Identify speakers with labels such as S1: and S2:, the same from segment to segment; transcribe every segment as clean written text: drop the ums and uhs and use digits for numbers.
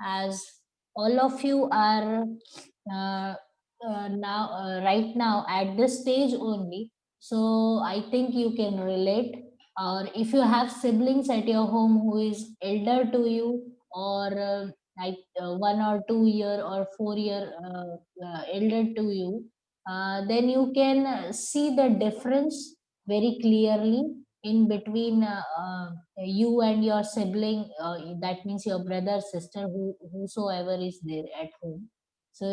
S1: as all of you are uh, now right now at this stage only, so I think you can relate. Or if you have siblings at your home who is elder to you, or like 1 or 2 year or 4 year elder to you, then you can see the difference very clearly in between you and your sibling, that means your brother, sister, whosoever is there at home. So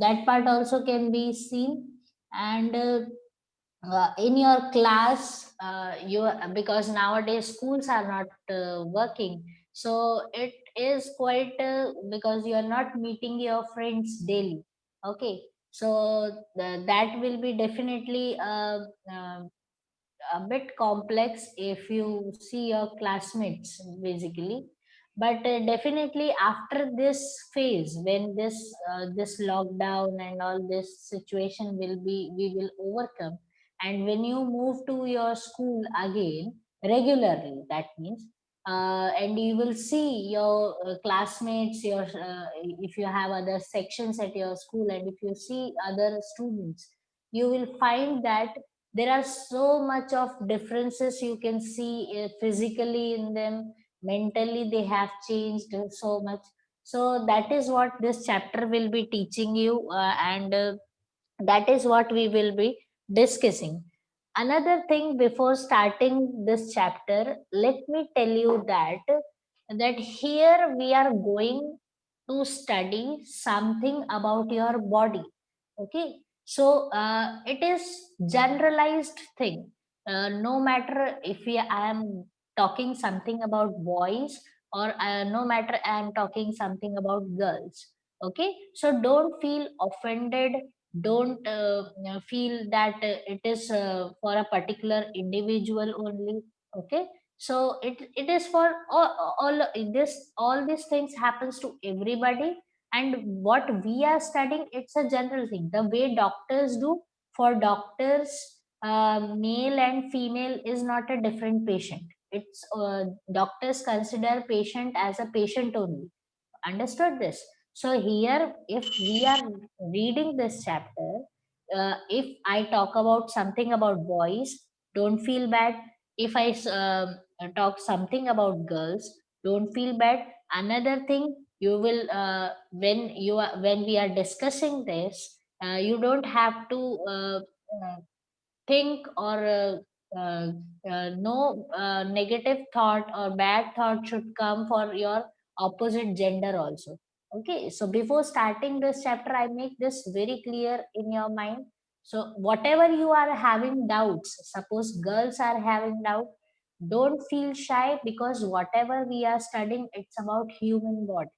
S1: that part also can be seen. And in your class, because nowadays schools are not working, so it is quite because you are not meeting your friends daily. Okay, so that will be definitely a bit complex if you see your classmates basically. But definitely after this phase, when this lockdown and all this situation will be, we will overcome. And when you move to your school again regularly, that means and you will see your classmates, your if you have other sections at your school, and if you see other students, you will find that there are so much of differences you can see physically in them. Mentally they have changed so much. So that is what this chapter will be teaching you, and that is what we will be discussing. Another thing, before starting this chapter, let me tell you that here we are going to study something about your body. Okay, so it is generalized thing. No matter if I am talking something about boys, or no matter I am talking something about girls. Okay, so don't feel offended, don't feel that it is for a particular individual only. Okay, so it is for all this, all these things happens to everybody. And what we are studying, it's a general thing, the way doctors do. For doctors, male and female is not a different patient. It's doctors consider patient as a patient only. Understood this? So here, if we are reading this chapter, if I talk about something about boys, don't feel bad. If I talk something about girls, don't feel bad. Another thing, you will when we are discussing this, you don't have to think or no negative thought or bad thought should come for your opposite gender also. Okay, so before starting this chapter, I make this very clear in your mind. So whatever you are having doubts, suppose girls are having doubt, don't feel shy, because whatever we are studying, it's about human body.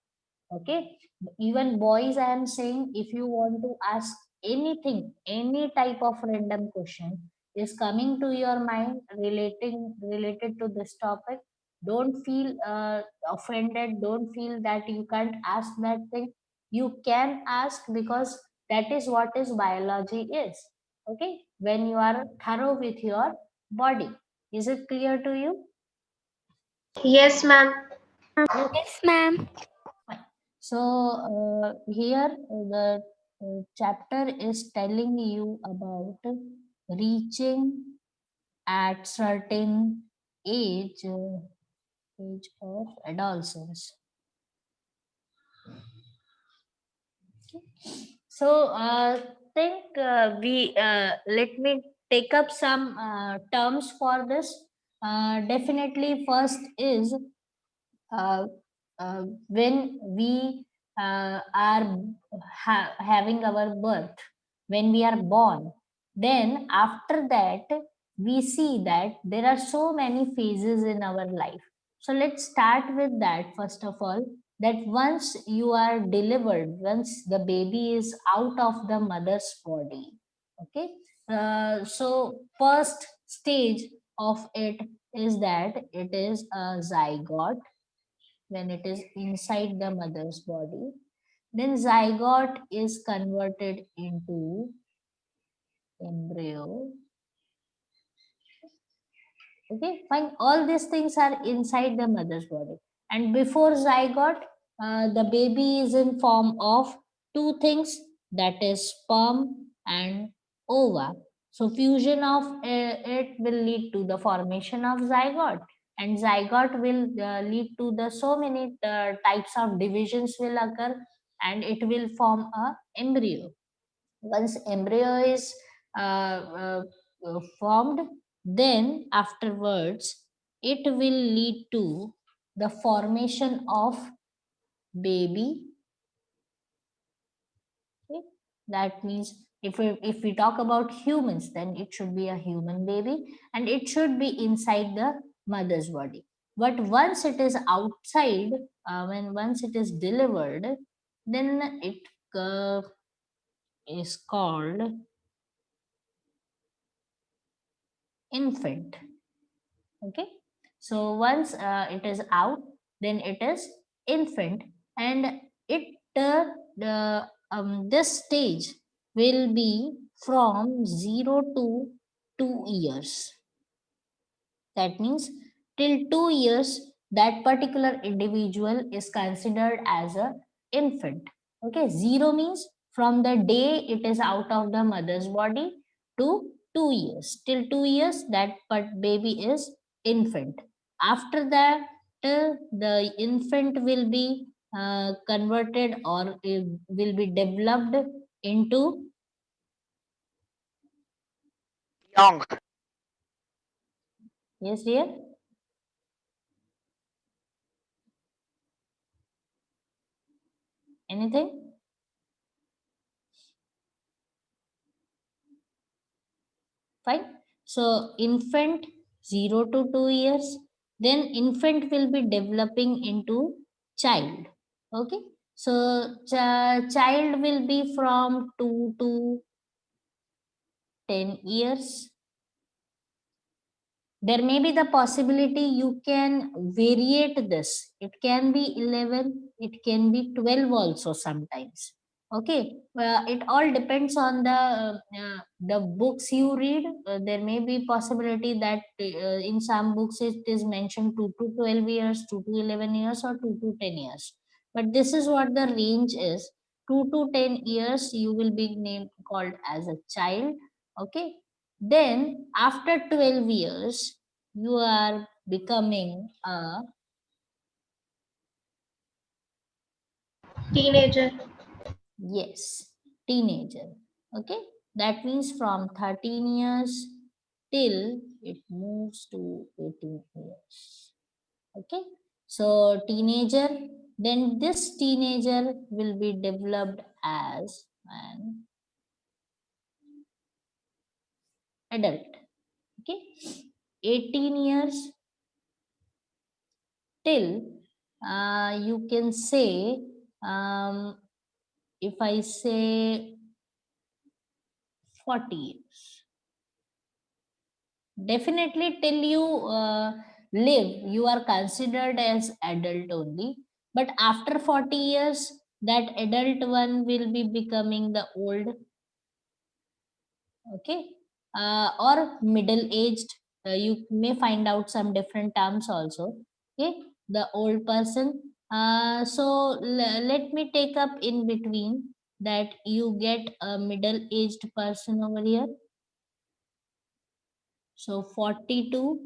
S1: Okay, even boys, I am saying, if you want to ask anything, any type of random question is coming to your mind related to this topic, don't feel offended, don't feel that you can't ask that thing. You can ask, because that is what is biology is. Okay, when you are thorough with your body. Is it clear to you?
S2: Yes, ma'am.
S1: Okay,
S3: Yes, ma'am.
S1: fine. So here the chapter is telling you about reaching at certain age, age of adolescence. So think we let me take up some terms for this. Definitely, first is uh, when we are having our birth, when we are born, then after that, we see that there are so many phases in our life. So let's start with that first of all. That once you are delivered, once the baby is out of the mother's body, okay, so first stage of it is that it is a zygote. When it is inside the mother's body, then zygote is converted into embryo. Okay, fine. All these things are inside the mother's body. And before zygote, the baby is in form of two things, that is sperm and ova. So fusion of it will lead to the formation of zygote, and zygote will lead to the so many types of divisions will occur, and it will form a embryo. Once embryo is formed, then afterwards it will lead to the formation of baby. Okay? That means if we talk about humans, then it should be a human baby, and it should be inside the mother's body. But once it is outside, when once it is delivered, then it uh, is called infant. Okay, so once it is out, then it is infant, and it the this stage will be from 0 to 2 years. That means till 2 years, that particular individual is considered as a infant. Okay, zero means from the day it is out of the mother's body to 2 years. Till 2 years, that baby is infant. After that, the infant will be converted, or it will be developed into.
S3: Young.
S1: Yes, dear. Anything? Fine. So infant 0 to 2 years, then infant will be developing into child. Okay, so child will be from 2 to 10 years. There may be the possibility you can variate this. It can be 11, it can be 12 also sometimes. Okay, it all depends on the books you read. There may be possibility that in some books it is mentioned 2 to 12 years, 2 to 11 years, or 2 to 10 years, but this is what the range is. 2 to 10 years you will be named called as a child. Okay, then after 12 years you are becoming a.
S2: Teenager.
S1: Yes, teenager. Okay, that means from 13 years till it moves to 18 years. Okay, so teenager, then this teenager will be developed as an adult. Okay, 18 years till you can say, if I say 40 years. Definitely till you live, you are considered as adult only. But after 40 years, that adult one will be becoming the old. Okay, or middle aged. You may find out some different terms also. Okay, the old person. So let me take up in between that you get a middle aged person over here. So 40 to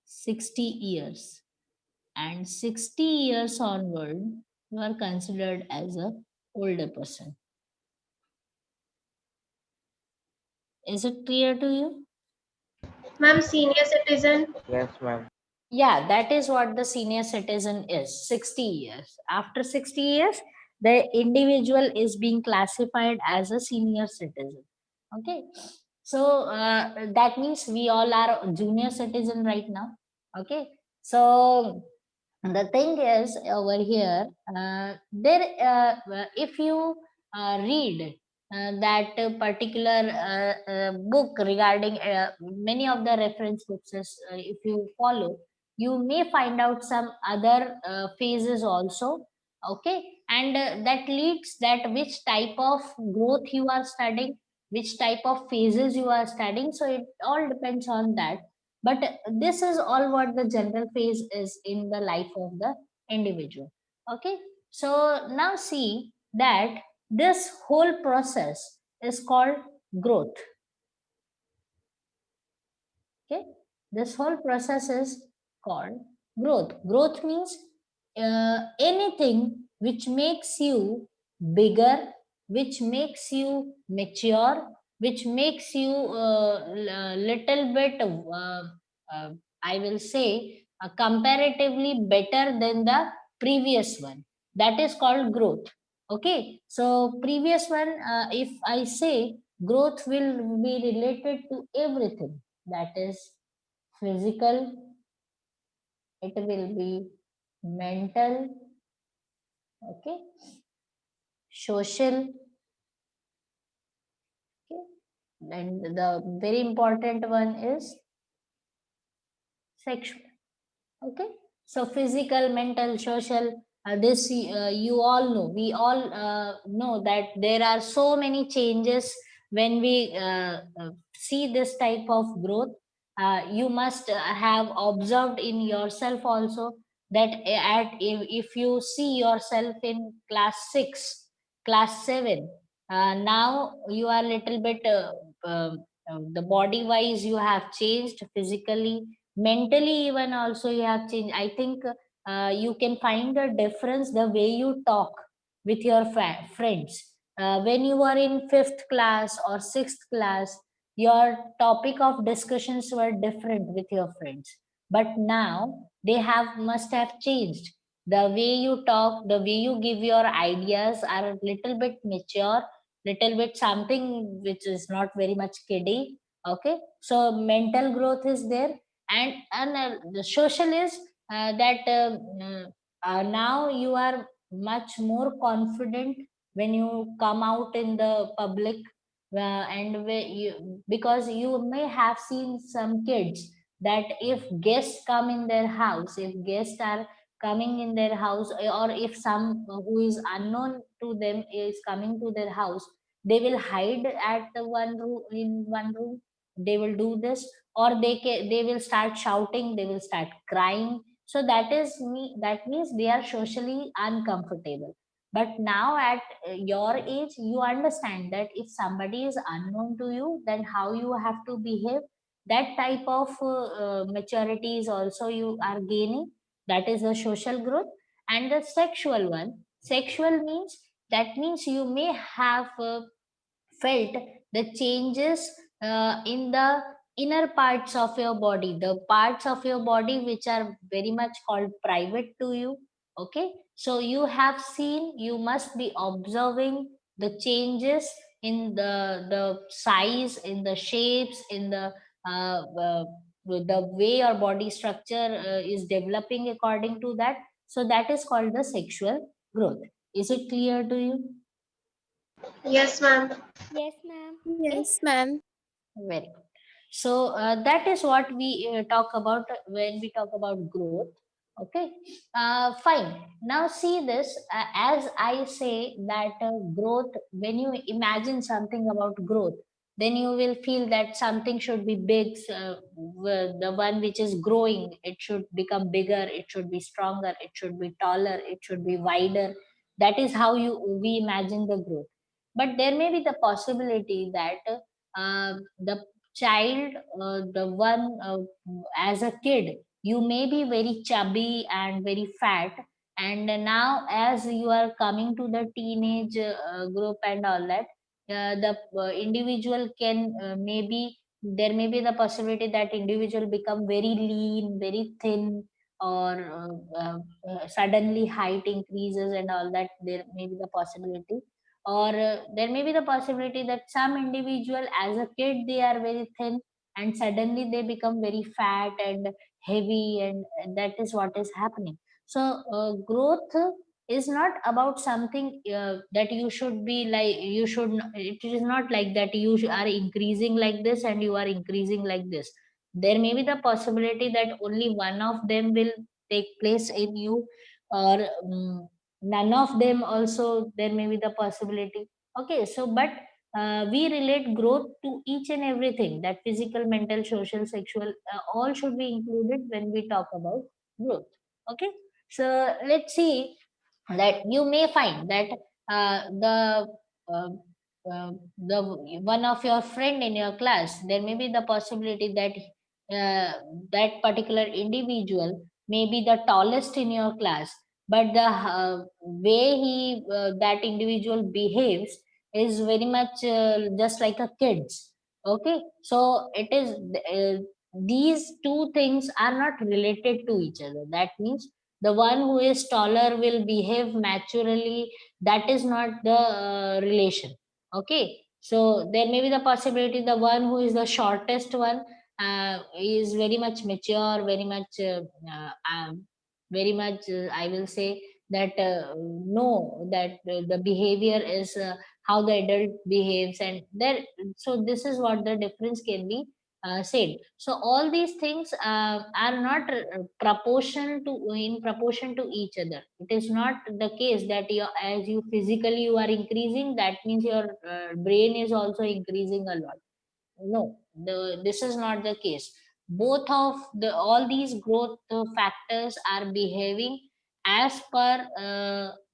S1: 60 years, and 60 years onward you are considered as a older person. Is it clear to you?
S2: Ma'am, senior citizen.
S3: Yes, ma'am.
S1: Yeah, that is what the senior citizen is. 60 years. After 60 years, the individual is being classified as a senior citizen. Okay, so that means we all are junior citizen right now. Okay, so the thing is over here, if you read that particular book regarding many of the reference books, if you follow, you may find out some other phases also. Okay, and that leads that which type of growth you are studying, which type of phases you are studying, so it all depends on that. But this is all what the general phase is in the life of the individual. Okay, So now see that this whole process is called growth. Okay, this whole process is called growth. Growth means anything which makes you bigger, which makes you mature, which makes you little bit uh, I will say comparatively better than the previous one. That is called growth. Okay, so previous one, if I say, growth will be related to everything, that is physical, it will be mental, okay, social, okay, and the very important one is sexual. Okay, so physical, mental, social, this you all know, we all know that there are so many changes when we see this type of growth. You must have observed in yourself also that if you see yourself in class 6, class 7, now you are little bit the body wise you have changed physically, mentally even also you have changed. I think you can find a difference the way you talk with your friends. When you were in fifth class or sixth class, your topic of discussions were different with your friends, but now they have must have changed. The way you talk, the way you give your ideas are a little bit mature, little bit something which is not very much kiddie. Okay, so mental growth is there, and the social is that now you are much more confident when you come out in the public, because you may have seen some kids that if guests come in their house, if guests are coming in their house, or if some who is unknown to them is coming to their house, they will hide at the one room, in one room, they will do this, or they will start shouting, they will start crying. So that means they are socially uncomfortable. But now at your age you understand that if somebody is unknown to you, then how you have to behave, that type of maturity is also you are gaining. That is the social growth. And the sexual one, sexual means, that means you may have felt the changes in the inner parts of your body, the parts of your body which are very much called private to you. Okay, so you have seen, you must be observing the changes in the size, in the shapes, in the way your body structure is developing according to that. So that is called the sexual growth. Is it clear to you?
S2: Yes, ma'am.
S4: Yes, ma'am.
S1: Okay,
S5: Yes, ma'am.
S1: very good. So that is what we talk about when we talk about growth. Okay, fine. Now see this, as I say that growth, when you imagine something about growth, then you will feel that something should be big, the one which is growing, it should become bigger, it should be stronger, it should be taller, it should be wider. That is how we imagine the growth. But there may be the possibility that the child, the one as a kid, you may be very chubby and very fat, and now as you are coming to the teenage group and all that, the individual can maybe, there may be the possibility that individual become very lean, very thin, or suddenly height increases and all that, there may be the possibility. Or there may be the possibility that some individual as a kid they are very thin, and suddenly they become very fat and heavy, and that is what is happening. So growth is not about something that you should be like, you should it is not like that you are increasing like this and you are increasing like this. There may be the possibility that only one of them will take place in you, or none of them also, there may be the possibility. Okay, so but we relate growth to each and everything, that physical, mental, social, sexual, all should be included when we talk about growth. Okay, so let's see, that you may find that uh, the one of your friend in your class, there may be the possibility that that particular individual may be the tallest in your class, but the way he that individual behaves is very much just like a kids. Okay, so it is these two things are not related to each other. That means the one who is taller will behave naturally. That is not the relation. Okay, so there may be the possibility the one who is the shortest one is very much mature, very much I will say that know that the behavior is how the adult behaves, and there, so this is what the difference can be said. So all these things are not proportion to in proportion to each other. It is not the case that you, as you physically you are increasing, that means your brain is also increasing a lot. No, this is not the case. Both of the all these growth factors are behaving as per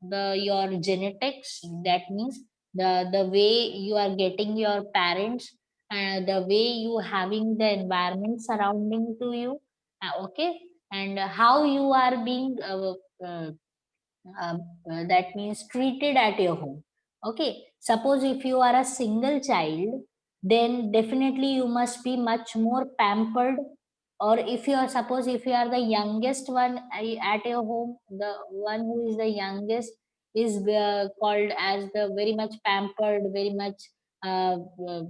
S1: the your genetics. That means the way you are getting your parents, the way you having the environment surrounding to you, okay, and how you are being that means treated at your home. Okay, suppose if you are a single child, then definitely you must be much more pampered. Or if you are, suppose if you are the youngest one at your home, the one who is the youngest is called as the very much pampered, very much uh, uh,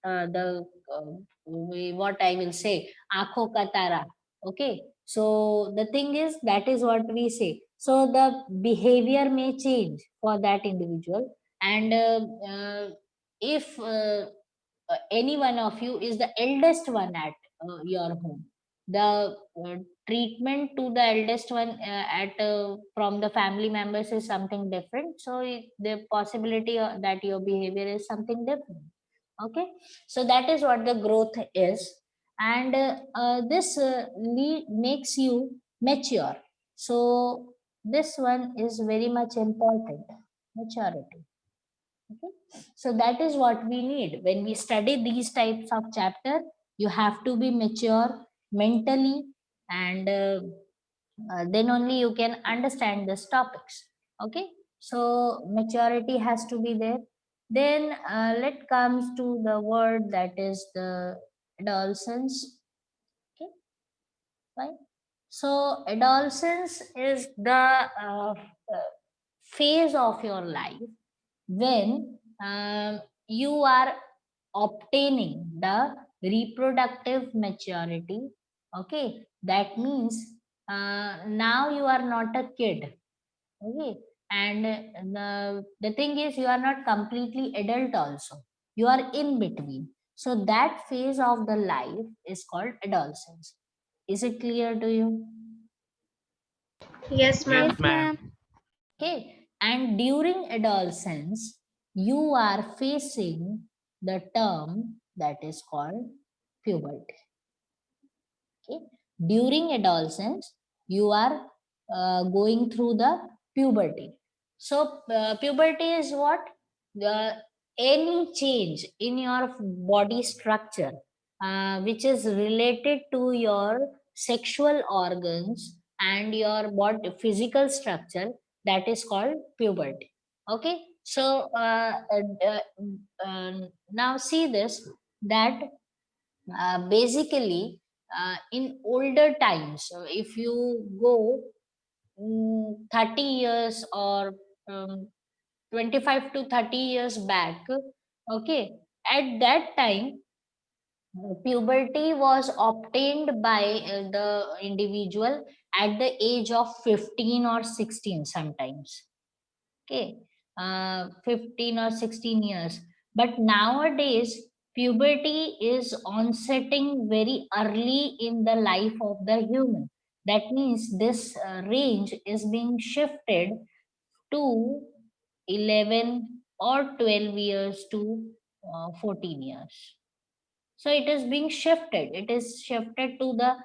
S1: uh, the what I will say, aankhon ka tara. Okay, so the thing is that is what we say. So the behavior may change for that individual, and if any one of you is the eldest one at your home, the treatment to the eldest one at from the family members is something different. So the possibility that your behavior is something different. Okay, so that is what the growth is, and this makes you mature. So this one is very much important, maturity. Okay, so that is what we need when we study these types of chapter. You have to be mature mentally, and then only you can understand these topics. Okay, so maturity has to be there. Then let comes to the word that is the adolescence. Okay, fine. So adolescence is the phase of your life when you are obtaining the reproductive maturity. Okay, that means now you are not a kid. Okay, and the thing is you are not completely adult also, you are in between. So that phase of the life is called adolescence. Is it clear to you?
S2: Yes,
S3: Yes,
S2: ma'am.
S4: Yes,
S3: ma'am.
S4: ma'am.
S1: Okay, and during adolescence, you are facing the term that is called puberty. Okay, during adolescence, you are going through the puberty. So, puberty is what? The any change in your body structure which is related to your sexual organs and your body physical structure, that is called puberty. Okay, so now see this, that basically in older times, so if you go 30 years or 25 to 30 years back, okay, at that time puberty was obtained by the individual at the age of 15 or 16 sometimes. Okay, 15 or 16 years. But nowadays puberty is onsetting very early in the life of the human. That means this range is being shifted to 11 or 12 years to 14 years. So it is being shifted, it is shifted to the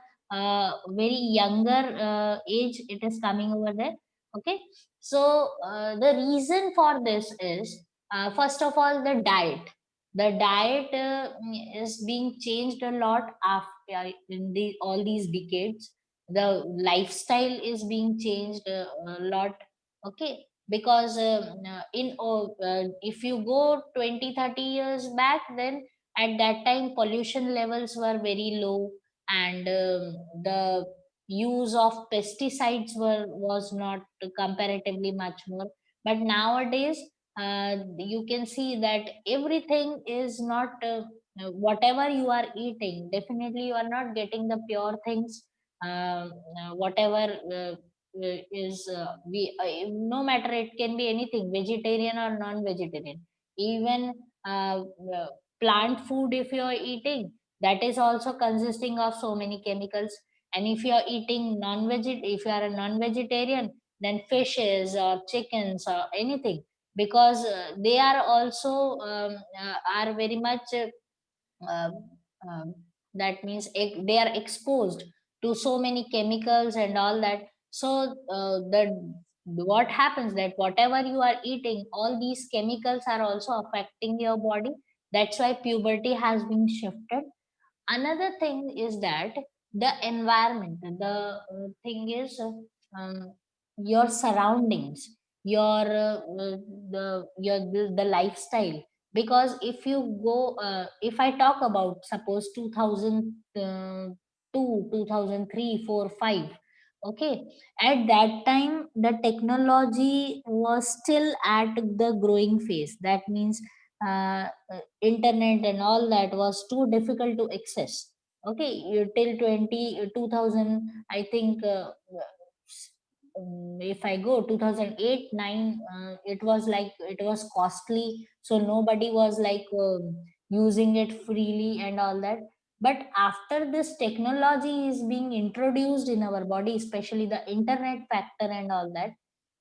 S1: very younger age, it is coming over there. Okay, so the reason for this is, first of all, the diet is being changed a lot after in all these decades. The lifestyle is being changed a lot. Okay, because if you go 20-30 years back, then at that time pollution levels were very low, and the use of pesticides was not comparatively much more. But nowadays, you can see that everything is not whatever you are eating, definitely you are not getting the pure things. Whatever is we no matter, it can be anything, vegetarian or non-vegetarian, even uh, plant food if you are eating, that is also consisting of so many chemicals. And if you are eating if you are a non-vegetarian, then fishes or chickens or anything, because they are also are very much um, um, that means they are exposed to so many chemicals and all that. So the what happens that whatever you are eating, all these chemicals are also affecting your body. That's why puberty has been shifted. Another thing is that the environment, the thing is your surroundings, your the lifestyle. Because if you go if I talk about, suppose 2002, 2003, 4, 5. Okay, at that time the technology was still at the growing phase. That means internet and all that was too difficult to access. Okay, till 2000, I think, if I go 2008 9, it was like it was costly, so nobody was like using it freely and all that. But after this technology is being introduced in our body, especially the internet factor and all that,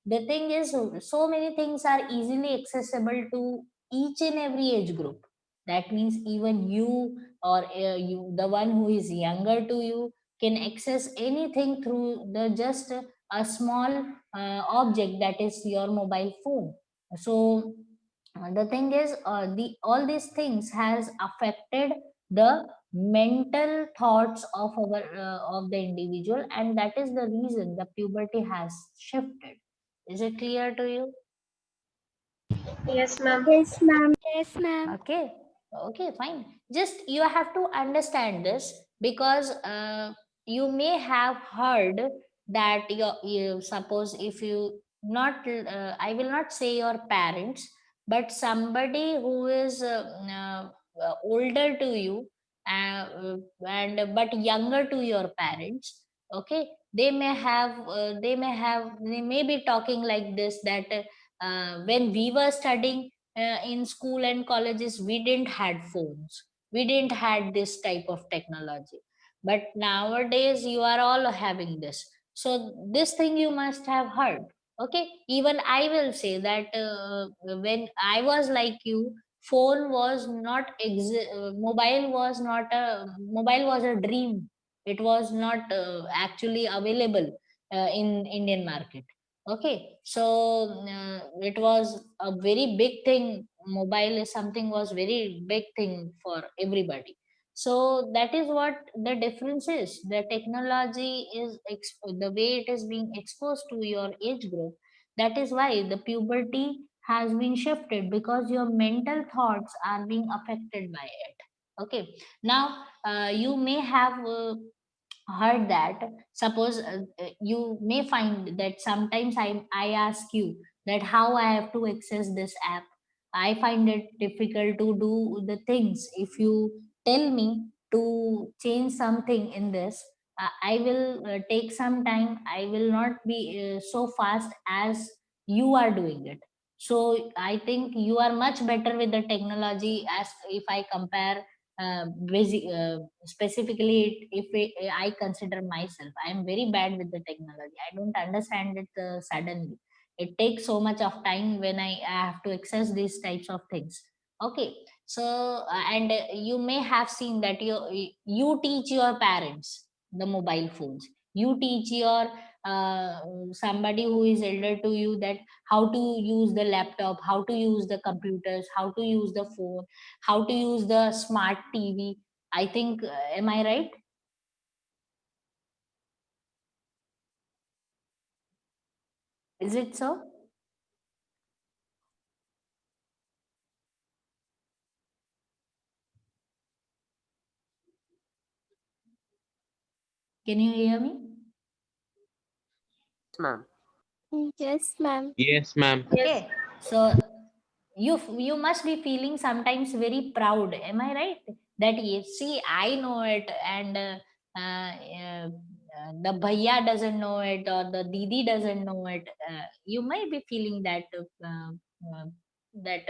S1: the thing is, so many things are easily accessible to each and every age group. That means even you, or you, the one who is younger to you, can access anything through the just a small object, that is your mobile phone. So the thing is, the all these things has affected the mental thoughts of our of the individual, and that is the reason the puberty has shifted. Is it clear to you?
S2: Yes, ma'am.
S4: Yes, ma'am. Yes, ma'am.
S1: Okay, okay, fine. Just you have to understand this, because you may have heard that you suppose, if you not I will not say your parents, but somebody who is older to you, and but younger to your parents. Okay, they may be talking like this, that when we were studying in school and colleges, we didn't had phones, we didn't had this type of technology, but nowadays you are all having this. So this thing you must have heard. Okay, even I will say that when I was like you, phone was not mobile was a dream. It was not actually available in Indian market. Okay, so it was a very big thing. Mobile is something was very big thing for everybody. So that is what the difference is. The technology is the way it is being exposed to your age group. That is why the puberty has been shifted, because your mental thoughts are being affected by it. Okay, now you may have heard that, suppose you may find that sometimes I ask you that how I have to access this app. I find it difficult to do the things. If you tell me to change something in this, I will take some time. I will not be so fast as you are doing it. So I think you are much better with the technology, as if I compare specifically, if I consider myself, I am very bad with the technology. I don't understand it suddenly. It takes so much of time when I have to access these types of things. Okay, so and you may have seen that you teach your parents the mobile phones. You teach your somebody who is elder to you, that how to use the laptop, how to use the computers, how to use the phone, how to use the smart TV. I think, am I right? Is it so? Can you hear me?
S3: Ma'am.
S4: Yes, ma'am.
S5: Yes, ma'am.
S2: Yes.
S1: Okay, so you must be feeling sometimes very proud, am I right, that yes, see, I know it, and uh, uh, the bhaiya doesn't know it, or the didi doesn't know it. You might be feeling that uh, that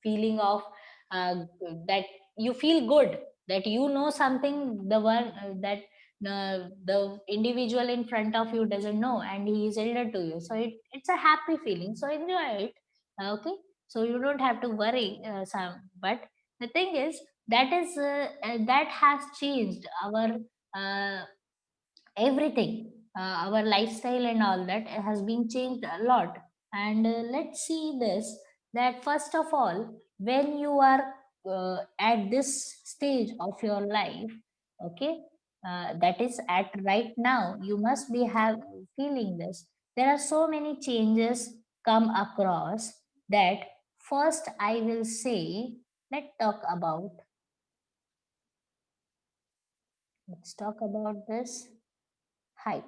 S1: feeling of uh, that you feel good, that you know something, the one that the individual in front of you doesn't know, and he is elder to you, so it's a happy feeling, so enjoy it. Okay, so you don't have to worry, but the thing is, that has changed our uh, everything, our lifestyle and all that has been changed a lot. And let's see this, that first of all, when you are at this stage of your life, okay, that is at right now, you must be have feeling this, there are so many changes come across, that first I will say, let's talk about this height,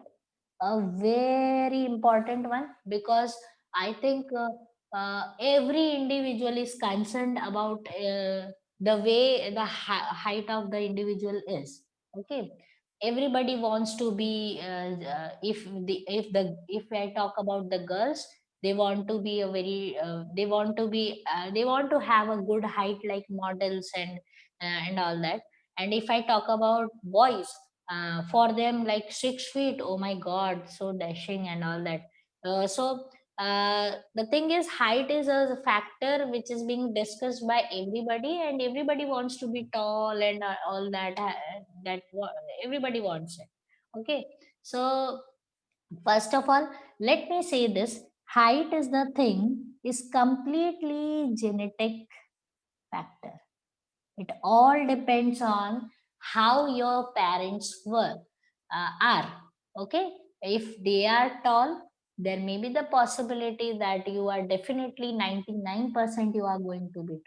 S1: a very important one, because I think every individual is concerned about the way the height of the individual is. Okay, everybody wants to be if I talk about the girls, they want to be a very they want to have a good height like models, and all that. And if I talk about boys, for them like 6 feet, oh my god, so dashing and all that. The thing is, height is a factor which is being discussed by everybody, and everybody wants to be tall and all that, everybody wants it. Okay, so first of all, let me say this, height is the thing, is completely genetic factor. It all depends on how your parents are. Okay, if they are tall, there may be the possibility that you are definitely 99% you are going to be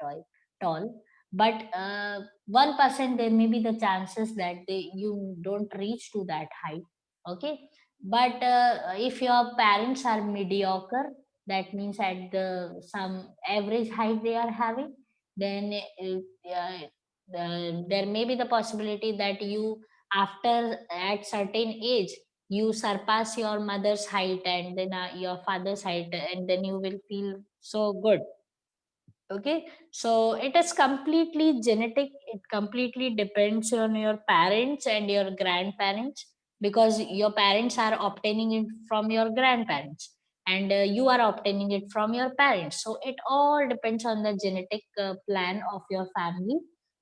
S1: tall. But 1% there may be the chances that you don't reach to that height. Okay, but if your parents are mediocre, that means at the some average height they are having, then there may be the possibility that you, after at certain age, you surpass your mother's height, and then your father's height, and then you will feel so good. Okay, so it is completely genetic, it completely depends on your parents and your grandparents, because your parents are obtaining it from your grandparents, and you are obtaining it from your parents, so it all depends on the genetic plan of your family.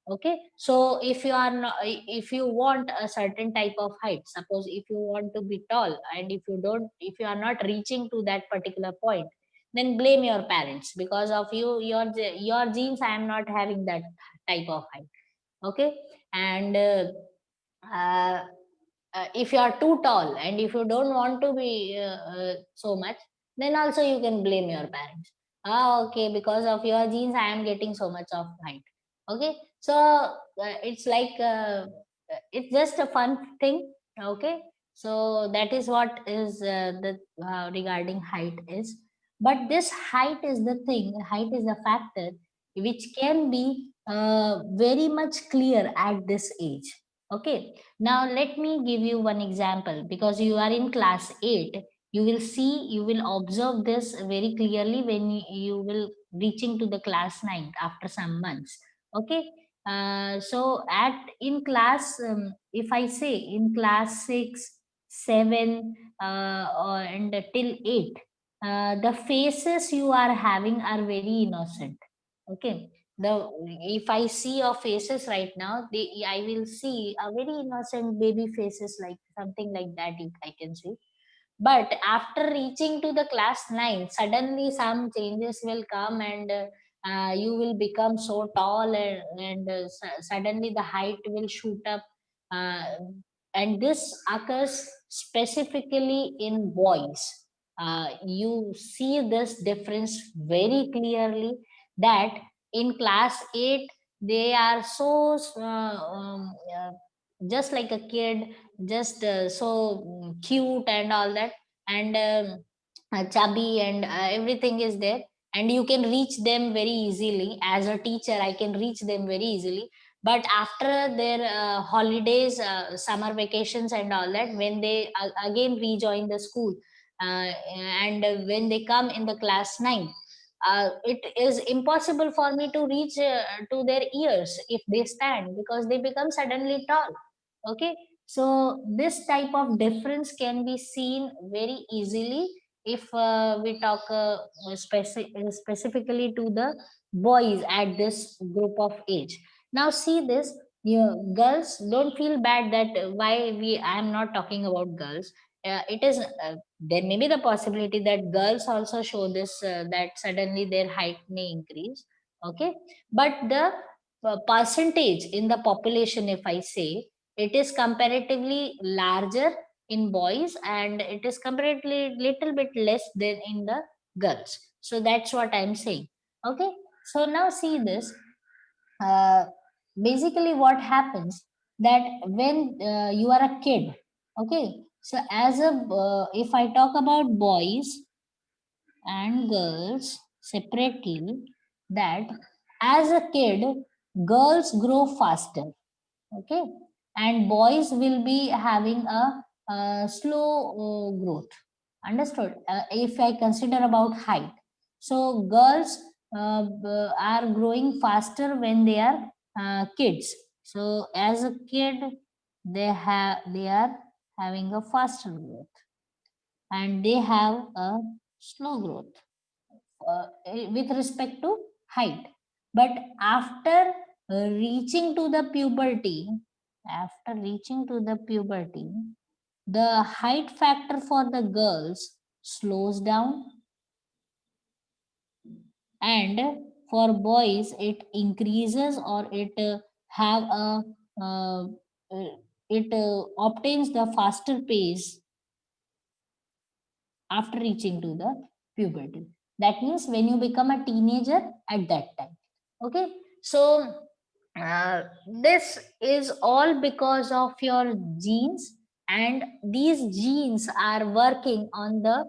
S1: Okay, so if you are not, if you want a certain type of height, suppose if you want to be tall, and if you are not reaching to that particular point, then blame your parents, because of your genes, I am not having that type of height. Okay, and uh, if you are too tall, and if you don't want to be so much, then also you can blame your parents. Okay, because of your genes I am getting so much of height. Okay, so it's like it's just a fun thing. Okay, so that is what is the regarding height is. But this height is the thing, height is the factor which can be very much clear at this age. Okay, now let me give you one example, because you are in class 8, you will see, you will observe this very clearly when you will reaching to the class 9 after some months. Okay, so at in class, if I say in class 6, 7, and till 8, the faces you are having are very innocent. Okay, the if I see your faces right now, I will see a very innocent baby faces, like something like that, if I can see. but after reaching to the class 9, suddenly some changes will come, and you will become so tall, and suddenly the height will shoot up. uh, and this occurs specifically in boys. You see this difference very clearly, that in class 8 they are so just like a kid, just cute and all that, and chubby, and everything is there, and you can reach them very easily. As a teacher, I can reach them very easily. But after their holidays, summer vacations and all that, when they again rejoin the school, and when they come in the class 9, it is impossible for me to reach to their ears if they stand, because they become suddenly tall. Okay, so this type of difference can be seen very easily if we talk specifically to the boys at this group of age. Now see this, you girls don't feel bad that why we I am not talking about girls. It is there may be the possibility that girls also show this, that suddenly their height may increase. Okay, but the percentage in the population, if I say, it is comparatively larger in boys, and it is comparatively little bit less than in the girls. So that's what I'm saying. Okay, so now see this, uh, basically what happens, that when you are a kid. Okay, so as a if I talk about boys and girls separately, that as a kid, girls grow faster. Okay, and boys will be having a slow growth. Understood? If I consider about height, so girls are growing faster when they are kids. So as a kid, they are having a faster growth, and they have a slow growth with respect to height. But after reaching to the puberty, the height factor for the girls slows down, and for boys it increases, or it have a uh, uh, it obtains the faster pace after reaching to the puberty. That means when you become a teenager at that time. Okay, so uh, this is all because of your genes, and these genes are working on the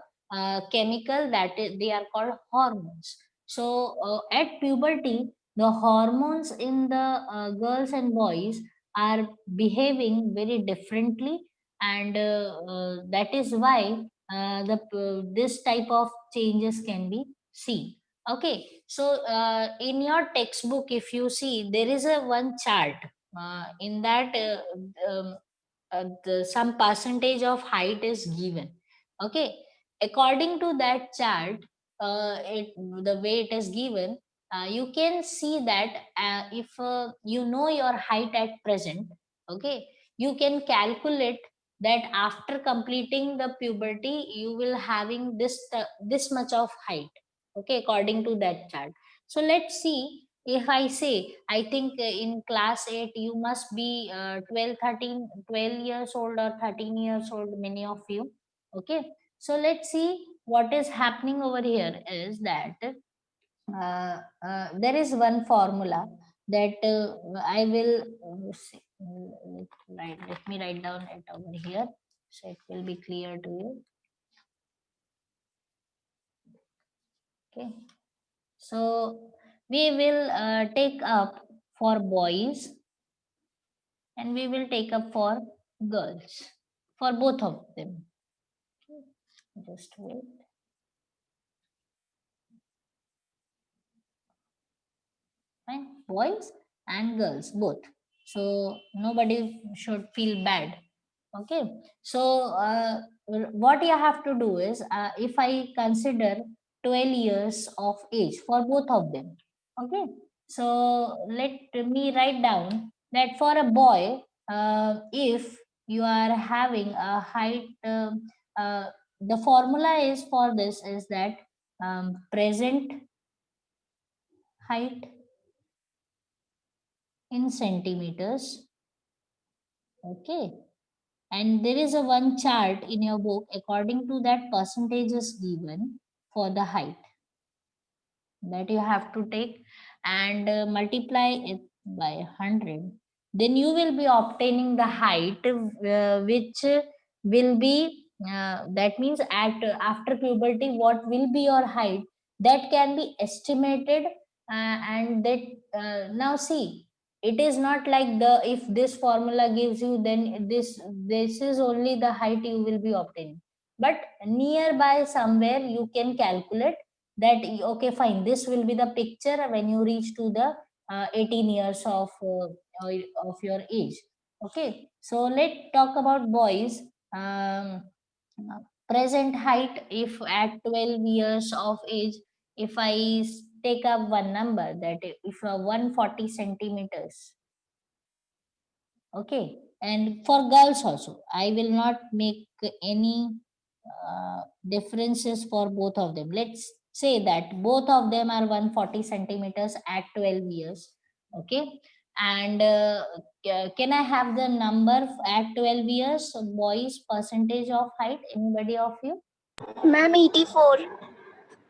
S1: chemical that they are called hormones. So at puberty, the hormones in the girls and boys are behaving very differently, and that is why this type of changes can be seen. Okay, so in your textbook, if you see, there is a one chart in that some percentage of height is given. Okay, according to that chart, the way it is given, you can see that if you know your height at present. Okay, you can calculate that after completing the puberty you will having this much of height. Okay, according to that chart. So let's see, if I say, I think in class 8 you must be 12 13 12 years old or 13 years old, many of you. Okay, so let's see what is happening over here is that there is one formula that I will see, let me write down it over here so it will be clear to you. Okay, so we will take up for boys, and we will take up for girls, for both of them. Just wait. Fine, boys and girls both, so nobody should feel bad. Okay, so what you have to do is, if I consider 12 years of age for both of them. Okay, so let me write down that for a boy, if you are having a height, the formula is for this is that present height in centimeters. Okay, and there is a one chart in your book according to that percentage is given for the height that you have to take and multiply it by 100, then you will be obtaining the height which will be that means at after puberty what will be your height, that can be estimated. And that now see, it is not like the if this formula gives you then this is only the height you will be obtaining, but nearby somewhere you can calculate that okay fine, this will be the picture when you reach to the 18 years of your age. Okay, so let's talk about boys. um, Present height if at 12 years of age, if I take up one number that if you are 140 centimeters. Okay, and for girls also I will not make any differences for both of them. Let's say that both of them are 140 centimeters at 12 years. Okay, and can I have the number at 12 years boys percentage of height, anybody of you?
S4: Ma'am, 84.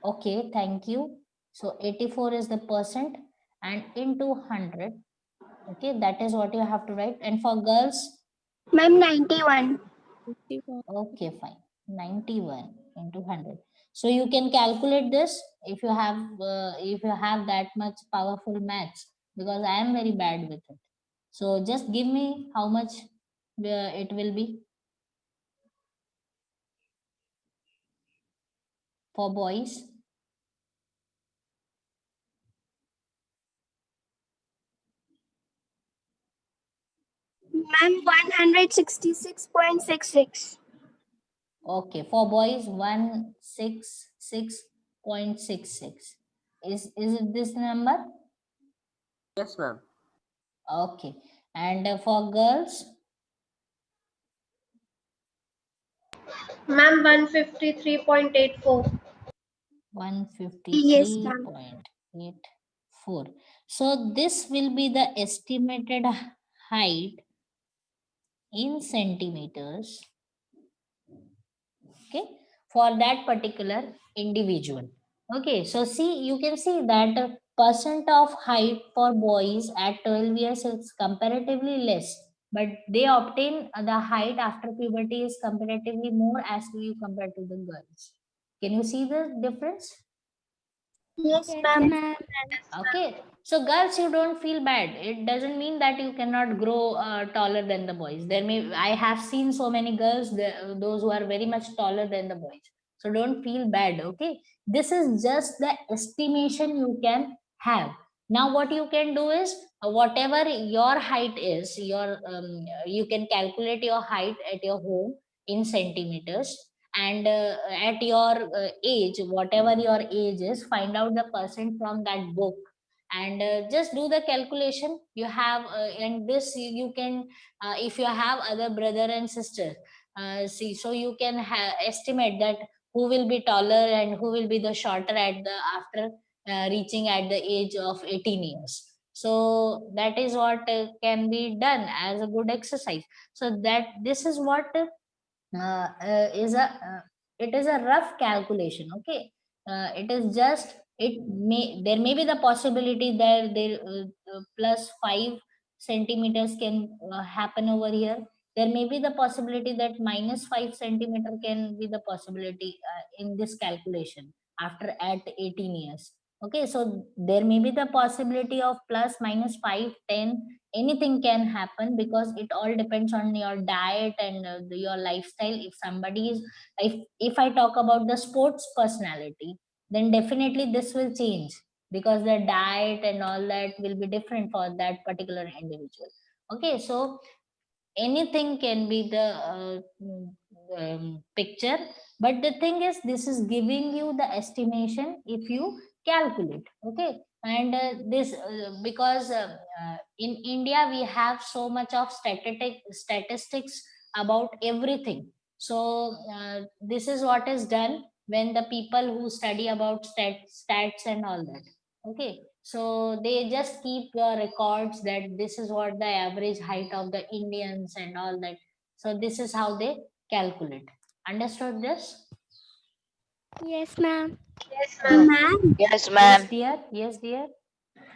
S1: Okay, thank you. So 84 is the percent and into 100. Okay, that is what you have to write. And for girls,
S4: Ma'am, 91.
S1: okay, fine. 91 into 100. So you can calculate this if you have that much powerful maths, because I am very bad with it. So just give me how much it will be for boys.
S4: Ma'am, 166.66.
S1: Okay, for boys 166.66. Is it this number?
S3: Yes, ma'am.
S1: Okay, and for girls
S2: Ma'am, 153.84.
S4: Yes, ma'am.
S1: 153.84. So this will be the estimated height in centimeters, okay, for that particular individual. Okay, so see, you can see that percent of height for boys at 12 years is comparatively less, but they obtain the height after puberty is comparatively more as you compare to the girls. Can you see the difference?
S4: Yes, ma'am.
S1: Okay, so girls, you don't feel bad. It doesn't mean that you cannot grow taller than the boys. There may I have seen so many girls, those who are very much taller than the boys. So don't feel bad. Okay, this is just the estimation you can have. Now, what you can do is whatever your height is, you can calculate your height at your home in centimeters, and at your age, whatever your age is, find out the percent from that book and just do the calculation you have. And this you can if you have other brother and sister, see, so you can estimate that who will be taller and who will be the shorter at the after reaching at the age of 18 years. So that is what can be done as a good exercise. So that this is what is a it is a rough calculation. Okay, it is just, it may, there may be the possibility that there plus 5 centimeters can happen over here. There may be the possibility that minus 5 centimeter can be the possibility in this calculation after at 18 years. Okay, so there may be the possibility of plus minus 5, 10, anything can happen, because it all depends on your diet and your lifestyle. If somebody is, if I talk about the sports personality, then definitely this will change, because the diet and all that will be different for that particular individual. Okay, so anything can be the picture, but the thing is this is giving you the estimation if you calculate. Okay, and this because in India we have so much of statistics about everything. So this is what is done when the people who study about stats and all that. Okay, so they just keep records that this is what the average height of the Indians and all that. So this is how they calculate. Understood this?
S4: Yes, ma'am.
S2: Yes,
S3: Ma'am.
S4: Ma'am,
S3: Yes,
S1: Yes,
S3: ma'am.
S1: dear. Yes, dear.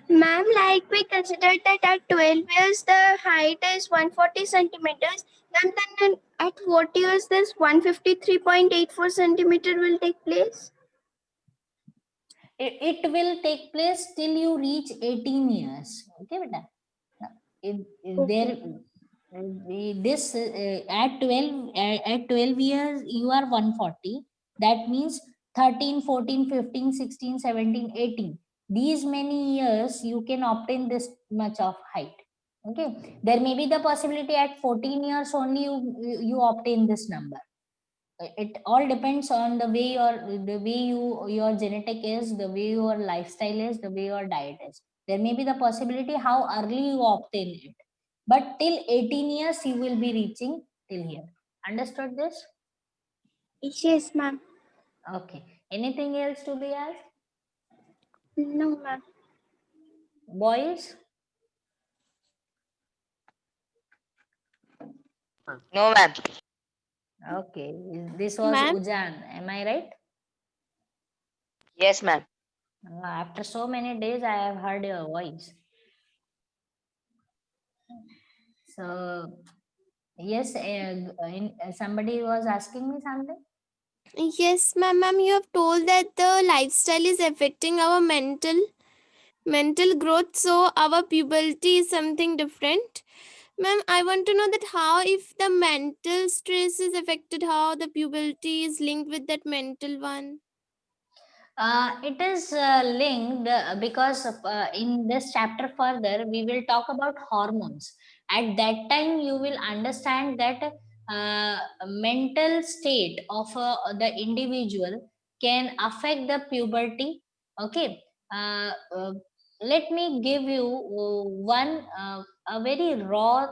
S4: ma'am, like we considered that at 12 years the height is 140 centimeters. Then at what years this 153.84 centimeter will take place?
S1: It will take place till you reach 18 years. Okay, beta. There, this at 12 at 12 years you are 140. That means 13, 14, 15, 16, 17, 18. These many years you can obtain this much of height. Okay, there may be the possibility at 14 years only you obtain this number. It all depends on the way your genetic is, the way your lifestyle is, the way your diet is. There may be the possibility how early you obtain it, but till 18 years you will be reaching till here. Understood this?
S4: Yes, ma'am.
S1: Okay, anything else to be asked,
S4: No, ma'am.
S1: boys?
S3: No, ma'am.
S1: Okay, this was
S4: Ma'am?
S1: Ujan, am I right?
S3: Yes, ma'am.
S1: After so many days I have heard your voice. So yes, somebody was asking me something.
S5: Yes, ma'am. Ma'am, you have told that the lifestyle is affecting our mental growth, so our puberty is something different. Ma'am, I want to know that how, if the mental stress is affected, how the puberty is linked with that mental one.
S1: It is linked because in this chapter further we will talk about hormones. At that time you will understand that mental state of the individual can affect the puberty. Okay, uh, uh, let me give you one a very raw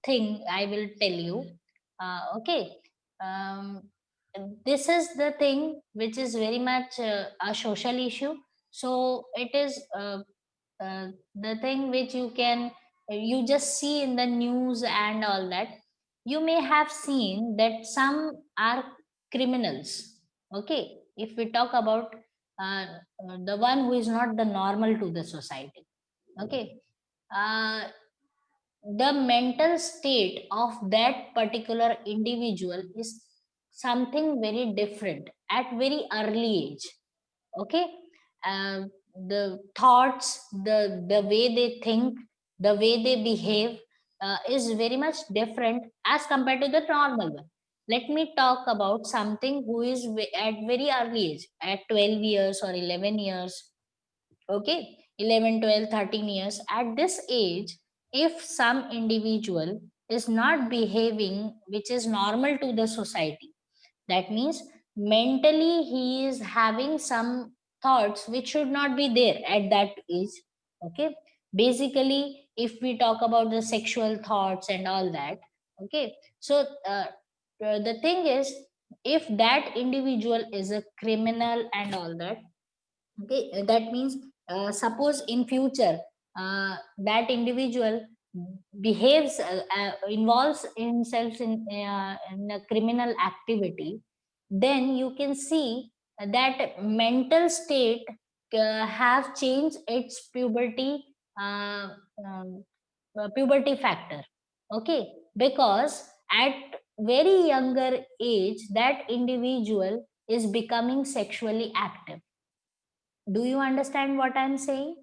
S1: thing I will tell you. Okay. Um, this is the thing which is very much a social issue. So it is the thing which you just see in the news and all that. You may have seen that some are criminals. Okay, if we talk about the one who is not the normal to the society. Okay, uh, the mental state of that particular individual is something very different at very early age. Okay, uh, the thoughts, the way they think, the way they behave is very much different as compared to the normal one. Let me talk about something who is at very early age, at 12 years or 11 years. Okay, 11, 12, 13 years. At this age, if some individual is not behaving which is normal to the society, that means mentally he is having some thoughts which should not be there at that age. Okay, basically if we talk about the sexual thoughts and all that. Okay, so the thing is, if that individual is a criminal and all that. Okay, that means suppose in future that individual behaves involves himself in a criminal activity, then you can see that mental state have changed its uh, um, puberty factor. Okay, because at very younger age that individual is becoming sexually active. Do you understand what I'm saying?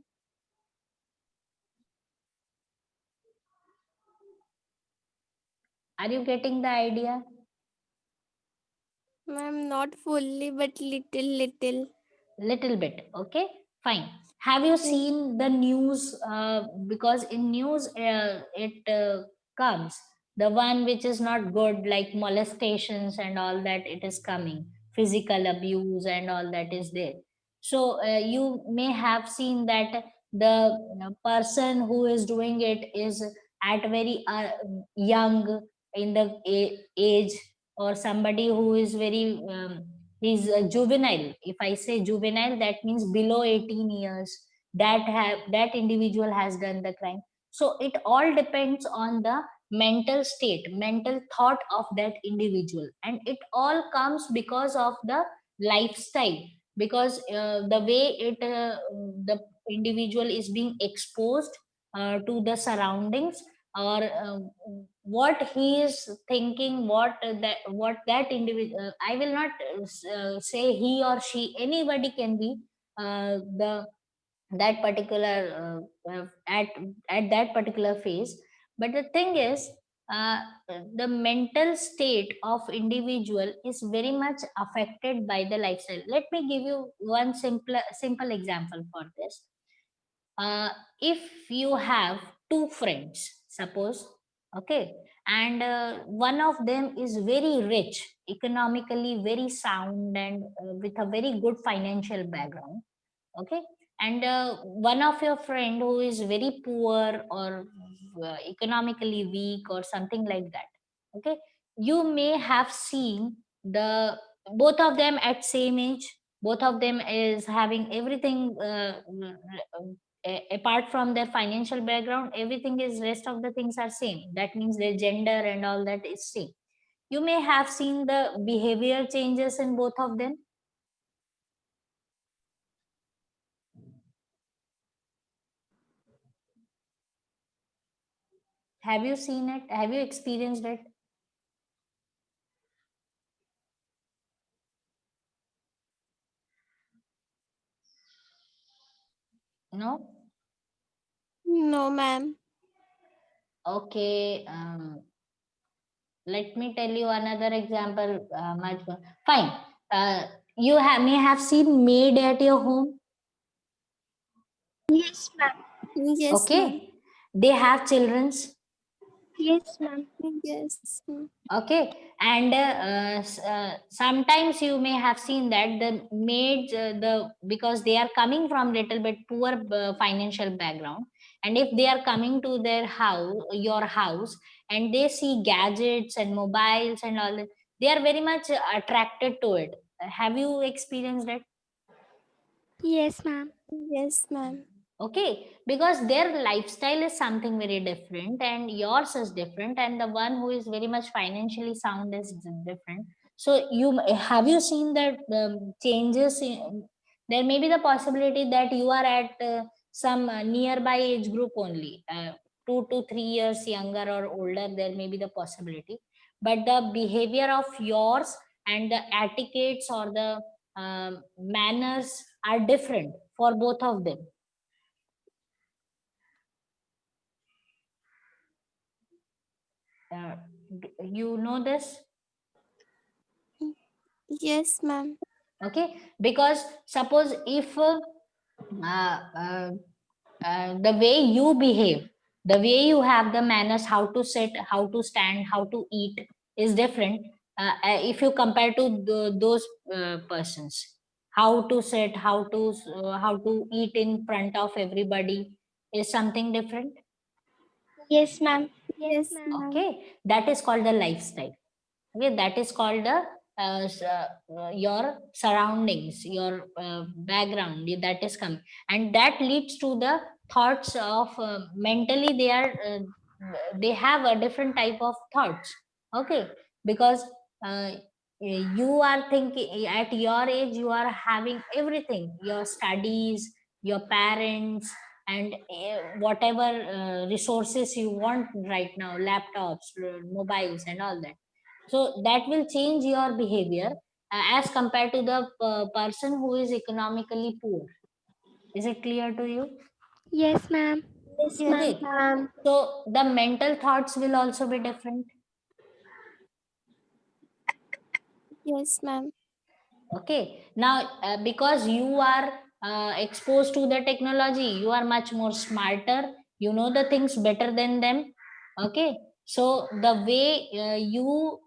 S1: Are you getting the idea?
S5: Ma'am, not fully, but little.
S1: Little bit. Okay, fine. Have you seen the news? Because in news it comes the one which is not good, like molestations and all that. It is coming, physical abuse and all that is there. So you may have seen that the person who is doing it is at very young in the age. or somebody who is very he's a juvenile. If I say juvenile, that means below 18 years, that individual has done the crime. So it all depends on the mental state, mental thought of that individual, and it all comes because of the lifestyle, because the way the individual is being exposed to the surroundings, or what he is thinking, what that individual, I will not say he or she, anybody can be the that particular at that particular phase. But the thing is, uh, the mental state of individual is very much affected by the lifestyle. Let me give you one simple example for this. If you have two friends, suppose, okay, and one of them is very rich, economically very sound, and with a very good financial background, okay, and one of your friend who is very poor, or economically weak, or something like that, okay, you may have seen the both of them at same age, both of them is having everything, apart from their financial background, everything is, rest of the things are same, that means their gender and all that is same. You may have seen the behavior changes in both of them. Have you seen it? Have you experienced it? No?
S5: No, ma'am.
S1: Okay. Let me tell you another example. Fine. You may have seen maid at your home.
S4: Yes, ma'am.
S5: Yes, ma'am.
S1: Okay. They have childrens.
S4: Yes, ma'am.
S5: Yes, ma'am.
S1: Okay, and sometimes you may have seen that the maids, because they are coming from little bit poor financial background, and if they are coming to their house, your house, and they see gadgets and mobiles and all that, they are very much attracted to it. Have you experienced it?
S4: Yes, ma'am.
S5: Yes, ma'am.
S1: Okay, because their lifestyle is something very different, and yours is different, and the one who is very much financially sound is different. So have you seen that changes there may be the possibility that you are at some nearby age group only, 2 to 3 years younger or older, there may be the possibility, but the behavior of yours and the etiquettes or the manners are different for both of them. uh, you know this.
S5: Yes, ma'am.
S1: Okay, because suppose if uh, uh, the way you behave, the way you have the manners, how to sit, how to stand, how to eat is different. If you compare to those persons, how to sit, how to eat in front of everybody is something different.
S4: Yes, ma'am.
S5: Yes, ma'am.
S1: Okay, that is called the lifestyle. Okay, that is called the your surroundings, your background, that is coming, and that leads to the thoughts of mentally they have a different type of thoughts. Okay, because you are thinking at your age, you are having everything, your studies, your parents, and whatever resources you want right now, laptops, mobiles and all that. So that will change your behavior as compared to the person who is economically poor. Is it clear to you?
S4: Yes, ma'am. Yes,
S5: Yes,
S1: Okay,
S5: ma'am.
S1: so the mental thoughts will also be different.
S5: Yes, ma'am.
S1: Okay, now because you are exposed to the technology, you are much more smarter, you know the things better than them. Okay, so the way you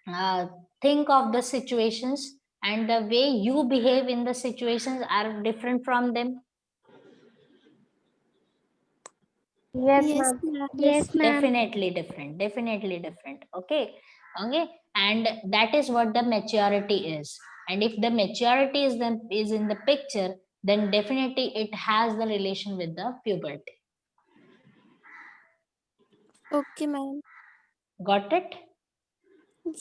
S1: uh, think of the situations and the way you behave in the situations are different from them.
S5: Yes, ma'am.
S4: Yes, ma'am.
S1: Definitely different, definitely different. Okay, Okay, and that is what the maturity is. And if the maturity is in the picture, then definitely it has the relation with the puberty.
S5: Okay, ma'am.
S1: Got it?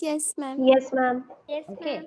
S5: Yes, ma'am.
S2: Yes, ma'am.
S1: Okay,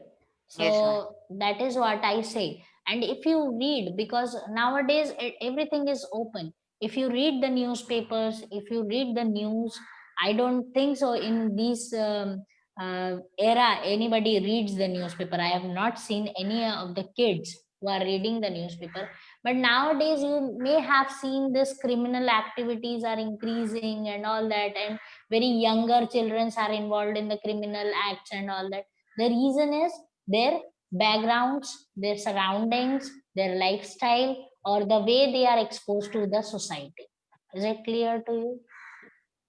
S1: so
S3: Yes, ma'am.
S1: that is what I say. And if you read, because nowadays everything is open, if you read the newspapers, if you read the news, I don't think so in this era anybody reads the newspaper. I have not seen any of the kids who are reading the newspaper. But nowadays you may have seen this criminal activities are increasing and all that, and very younger children are involved in the criminal acts and all that. The reason is their backgrounds, their surroundings, their lifestyle, or the way they are exposed to the society. Is it clear to you?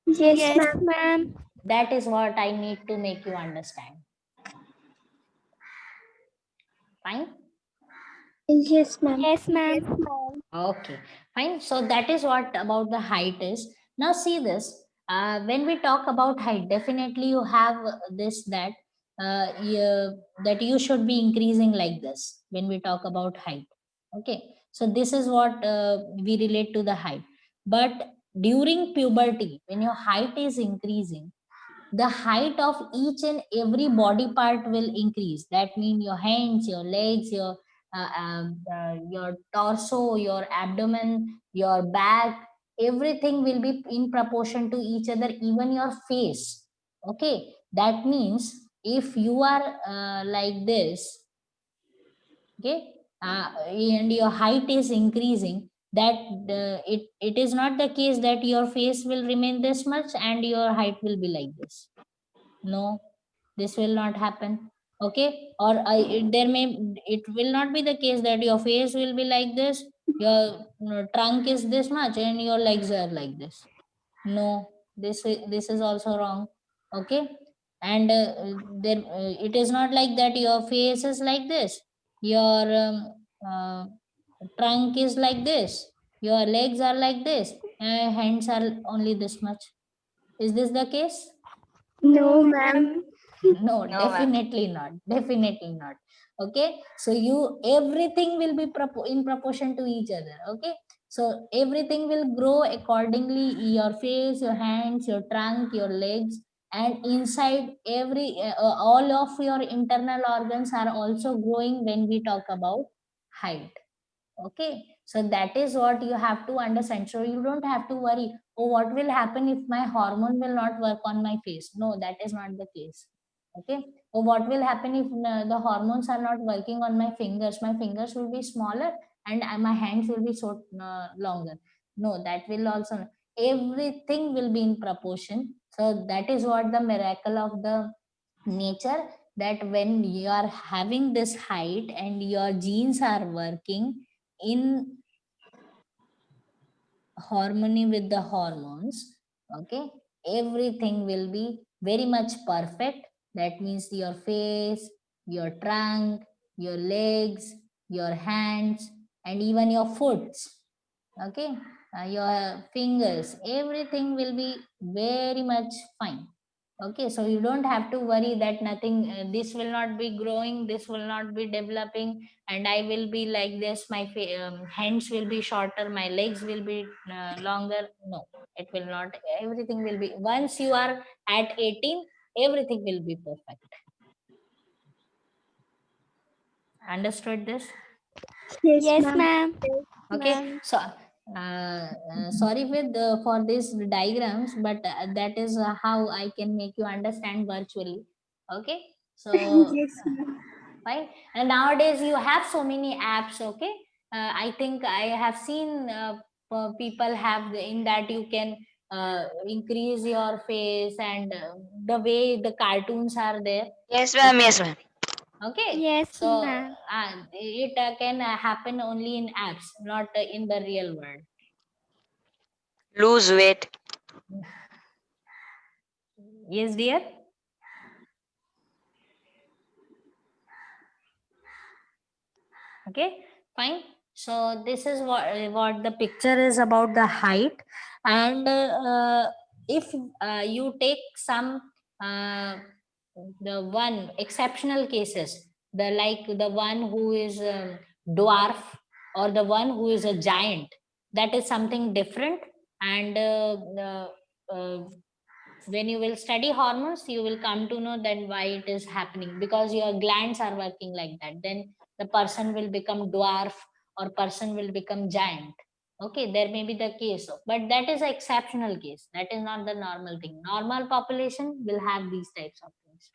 S2: Yes,
S5: Yes,
S2: ma'am.
S5: ma'am.
S1: That is what I need to make you understand. Fine?
S2: Yes, ma'am.
S5: Yes, ma'am.
S1: Okay, fine. So that is what about the height is. Now see this. When we talk about height, definitely you have this that you should be increasing like this when we talk about height. Okay, so this is what we relate to the height. But during puberty, when your height is increasing, the height of each and every body part will increase. That means your hands, your legs, your torso, your abdomen, your back, everything will be in proportion to each other, even your face. Okay, that means if you are like this, okay, and your height is increasing, that it is not the case that your face will remain this much and your height will be like this. No, this will not happen. Okay, or it will not be the case that your face will be like this, your trunk is this much and your legs are like this. No, this is also wrong. Okay, and it is not like that your face is like this, your uh, trunk is like this, your legs are like this, and hands are only this much. Is this the case?
S2: No, ma'am.
S1: No,
S3: No, ma'am.
S1: definitely not. Definitely not. Okay. So you everything will be in proportion to each other. Okay. So everything will grow accordingly. Your face, your hands, your trunk, your legs, and inside all of your internal organs are also growing when we talk about height. Okay, so that is what you have to understand. So you don't have to worry, oh, what will happen if my hormone will not work on my face? No, that is not the case. Okay, oh, what will happen if the hormones are not working on my fingers? My fingers will be smaller and my hands will be so longer. No, that will also not. Everything will be in proportion. So that is what the miracle of the nature, that when you are having this height and your genes are working in harmony with the hormones, okay, everything will be very much perfect. That means your face, your trunk, your legs, your hands, and even your foots, okay, your fingers, everything will be very much fine. Okay, so you don't have to worry that nothing, this will not be growing, this will not be developing, and I will be like this, my hands will be shorter, my legs will be longer. No, it will not. Everything will be, once you are at 18, everything will be perfect. Understood this?
S5: Yes, ma'am.
S1: Okay,
S5: Ma'am.
S1: so sorry with for these diagrams, but that is how I can make you understand virtually. Okay, so
S2: Yes, ma'am.
S1: fine. And nowadays you have so many apps. Okay, I think I have seen people have in that you can increase your face, and the way the cartoons are there.
S3: Yes, ma'am. Yes, ma'am.
S1: Okay,
S5: Yes,
S1: so
S5: ma'am.
S1: it can happen only in apps, not in the real world.
S3: Lose weight.
S1: Yes, dear. Okay, fine. So this is what the picture is about the height. And if you take some the one exceptional cases, the like the one who is a dwarf or the one who is a giant, that is something different. And when you will study hormones, you will come to know then why it is happening, because your glands are working like that. Then the person will become dwarf or person will become giant. Okay, there may be the case, but that is an exceptional case. That is not the normal thing. Normal population will have these types of things.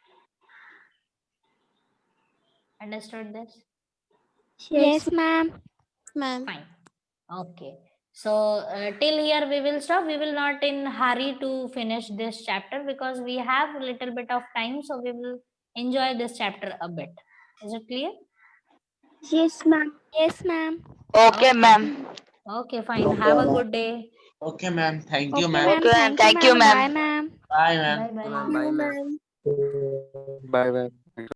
S1: Understood this?
S2: Yes.
S5: ma'am.
S1: Fine. Okay. So till here we will stop. We will not in hurry to finish this chapter because we have a little bit of time. So we will enjoy this chapter a bit. Is it clear?
S2: Yes, ma'am.
S5: Yes, ma'am.
S3: Okay, ma'am.
S1: Okay, fine. Have a good day.
S6: Okay, ma'am. Thank you,
S5: Okay,
S6: ma'am.
S5: ma'am.
S3: Okay, ma'am.
S5: Thank you,
S3: Thank you,
S5: ma'am.
S3: ma'am.
S5: Bye, ma'am.
S6: Bye, ma'am.
S1: Bye bye.
S3: Bye, ma'am.
S2: No, ma'am.
S7: Bye bye.